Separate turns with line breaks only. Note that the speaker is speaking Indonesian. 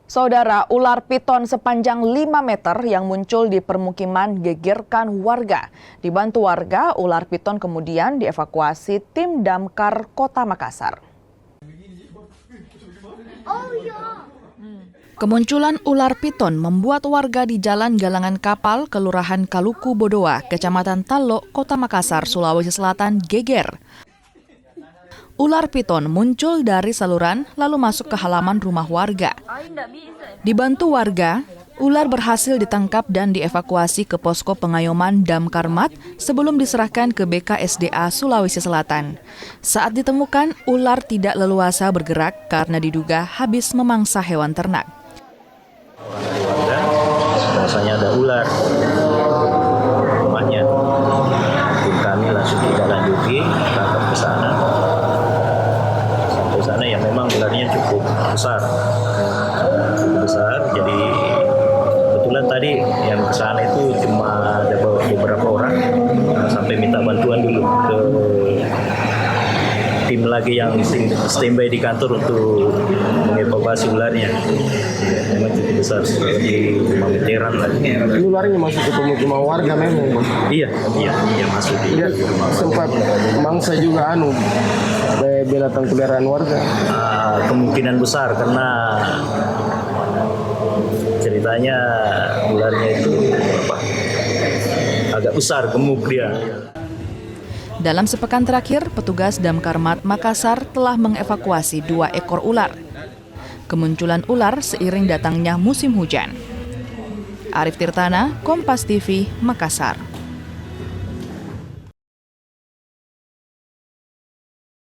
Saudara, ular piton sepanjang 5 meter yang muncul di permukiman gegerkan warga. Dibantu warga, ular piton kemudian dievakuasi tim Damkar Kota Makassar. Kemunculan ular piton membuat warga di Jalan Galangan Kapal, Kelurahan Kaluku Bodoa, Kecamatan Talok, Kota Makassar, Sulawesi Selatan geger. Ular piton muncul dari saluran lalu masuk ke halaman rumah warga. Dibantu warga, ular berhasil ditangkap dan dievakuasi ke posko pengayoman Damkar Mat sebelum diserahkan ke BKSDA Sulawesi Selatan. Saat ditemukan, ular tidak leluasa bergerak karena diduga habis memangsa hewan ternak.
Rasanya ada ular rumahnya. Tim kami langsung tidak lanjuti, tangkap ke sana. Sampai sana ya memang ularnya cukup besar. Jadi kebetulan tadi yang ke sana itu cuma ada beberapa orang, sampai minta bantuan dulu ke tim lagi yang standby di kantor untuk mengevakuasi ularnya. Memang cukup besar di rumah veteran lagi.
Ini ularnya masuk ke pemukiman warga memang, Bos?
Iya masuk di rumah.
Sempat mangsa juga binatang peliharaan warga.
Kemungkinan besar karena ceritanya ularnya itu agak besar, gemuk dia.
Dalam sepekan terakhir, petugas Damkar Mat Makassar telah mengevakuasi 2 ekor ular. Kemunculan ular seiring datangnya musim hujan. Arif Tirtana, Kompas TV, Makassar.